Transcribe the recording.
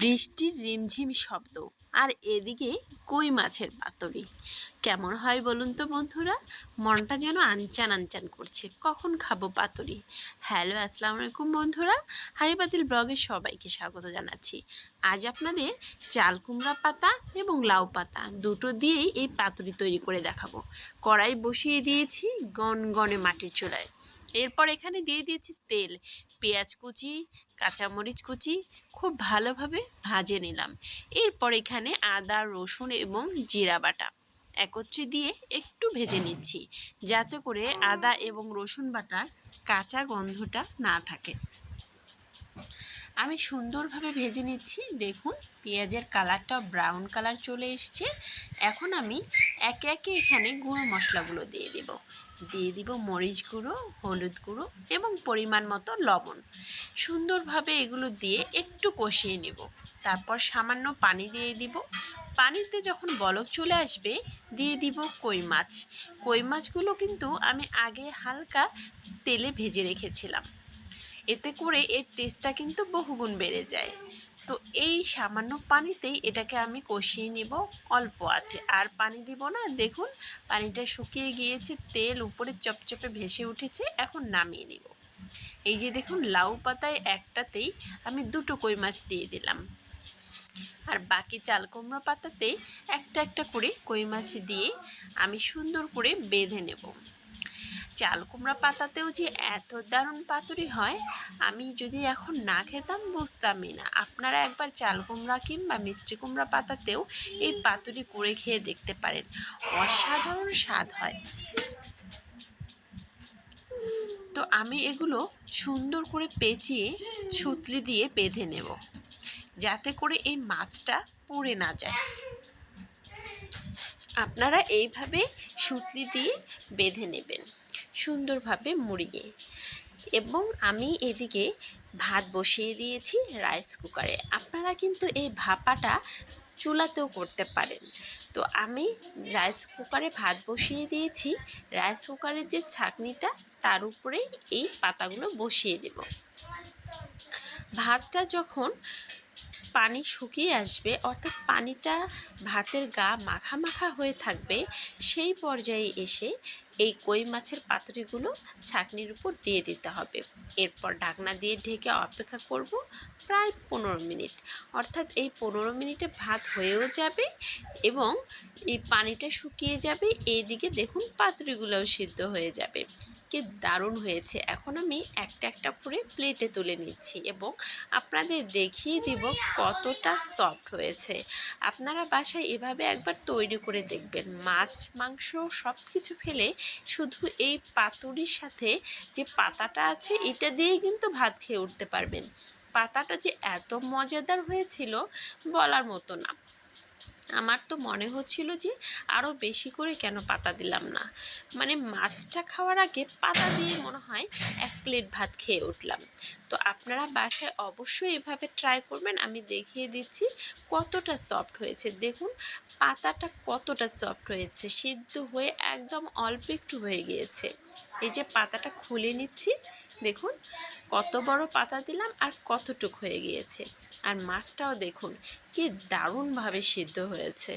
বৃষ্টির রিমঝিম শব্দ আর এদিকে কই মাছের পাতুরি। কেমন হয় বলুন তো বন্ধুরা? মনটা যেন আনচান আনচান করছে, কখন খাবো পাতুরি। হ্যালো, আসসালামু আলাইকুম বন্ধুরা, হাঁড়ি পাতিল ব্লগে সবাইকে স্বাগত জানাচ্ছি। আজ আপনাদের চাল কুমড়া পাতা এবং লাউ পাতা দুটো দিয়েই এই পাতুরি তৈরি করে দেখাবো। কড়াই বসিয়ে দিয়েছি গনগনে মাটির চুলায়। এরপর এখানে দিয়ে দিয়েছি তেল, পেঁয়াজ কুচি, কাঁচামরিচ কুচি খুব ভালোভাবে ভাজে নিলাম। এরপর এখানে আদা, রসুন এবং জিরা বাটা একত্রে দিয়ে একটু ভেজে নিচ্ছি, যাতে করে আদা এবং রসুন বাটার কাঁচা গন্ধটা না থাকে। আমি সুন্দরভাবে ভেজে নিচ্ছি। দেখুন পেঁয়াজের কালারটা ব্রাউন কালার চলে এসছে। এখন আমি একে একে এখানে গুঁড়ো মশলাগুলো দিয়ে দিব মরিচ গুঁড়ো, হলুদ গুঁড়ো এবং পরিমাণ মতো লবণ। সুন্দরভাবে এগুলো দিয়ে একটু কষিয়ে নেব। তারপর সামান্য পানি দিয়ে দিব। পানিতে যখন বলক চলে আসবে দিয়ে দিব কই মাছ। কই মাছগুলো কিন্তু আমি আগে হালকা তেলে ভেজে রেখেছিলাম, এতে করে এর টেস্টটা কিন্তু বহুগুণ বেড়ে যায়। তো এই সামান্য পানিতেই এটাকে আমি কষিয়ে নিব অল্প আছে, আর পানি দিব না। দেখুন পানিটা শুকিয়ে গিয়েছে, তেল উপরে চপচপে ভেসে উঠেছে। এখন নামিয়ে নিব। এই যে দেখুন লাউ পাতায় একটাতেই আমি দুটো কই মাছ দিয়ে দিলাম, আর বাকি চাল কুমড়ো পাতাতে একটা একটা করে কই মাছ দিয়ে আমি সুন্দর করে বেঁধে নেব। চাল কুমড়া পাতাতেও যে এত দারুণ পাতুরি হয়, আমি যদি এখন না খেতাম বুঝতামই না। আপনারা একবার চাল কুমড়া কিংবা মিষ্টি কুমড়া পাতাতেও এই পাতুরি করে খেয়ে দেখতে পারেন, অসাধারণ স্বাদ হয়। তো আমি এগুলো সুন্দর করে পেঁচিয়ে সুতলি দিয়ে বেঁধে নেব, যাতে করে এই মাছটা পুড়ে না যায়। আপনারা এইভাবে সুতলি দিয়ে বেঁধে নেবেন সুন্দরভাবে মুড়িয়ে। এবং আমি এদিকে ভাত বসিয়ে দিয়েছি রাইস কুকারে। আপনারা কিন্তু এই ভাপাটা চুলাতেও করতে পারেন। তো আমি রাইস কুকারে ভাত বসিয়ে দিয়েছি। রাইস কুকারের যে ছাঁকনিটা তার উপরে এই পাতাগুলো বসিয়ে দেব। ভাতটা যখন পানি শুকিয়ে আসবে, অর্থাৎ পানিটা ভাতের গা মাখা মাখা হয়ে থাকবে, সেই পর্যায়ে এসে এই কই মাছের পাতুরিগুলো ছাঁকনির উপর দিয়ে দিতে হবে। এরপর ঢাকনা দিয়ে ঢেকে অপেক্ষা করব প্রায় 15 মিনিট। অর্থাৎ এই 15 মিনিটে ভাত হয়েও যাবে এবং এই পানিটা শুকিয়ে যাবে। এইদিকে দেখুন পাতুরিগুলোও সিদ্ধ হয়ে যাবে। কি দারুণ হয়েছে। এখন আমি একটা একটা করে প্লেটে তুলে নিচ্ছি এবং আপনাদের দেখিয়ে দিব কতটা সফট হয়েছে। আপনারা বাসায় এভাবে একবার তৈরি করে দেখবেন। মাছ মাংস সব কিছু ফেলে শুধু এই পাতুরির সাথে যে পাতাটা আছে এটা দিয়েই কিন্তু ভাত খেয়ে উঠতে পারবেন। পাতাটা যে এত মজাদার হয়েছিল বলার মতো না। আমার তো মনে হচ্ছিল যে আরও বেশি করে কেন পাতা দিলাম না। মানে মাছটা খাওয়ার আগে পাতা দিয়ে মনে হয় 1 প্লেট ভাত খেয়ে উঠলাম। তো আপনারা বাসায় অবশ্যই এভাবে ট্রাই করবেন। আমি দেখিয়ে দিচ্ছি কতটা সফট হয়েছে। দেখুন পাতাটা কতটা সফট হয়েছে, সিদ্ধ হয়ে একদম অল্প একটু হয়ে গিয়েছে। এই যে পাতাটা খুলে নিচ্ছি, দেখুন কত বড় পাতা দিলাম আর কতটুক হয়ে গিয়েছে। আর মাছটাও দেখুন কি দারুণভাবে সিদ্ধ হয়েছে।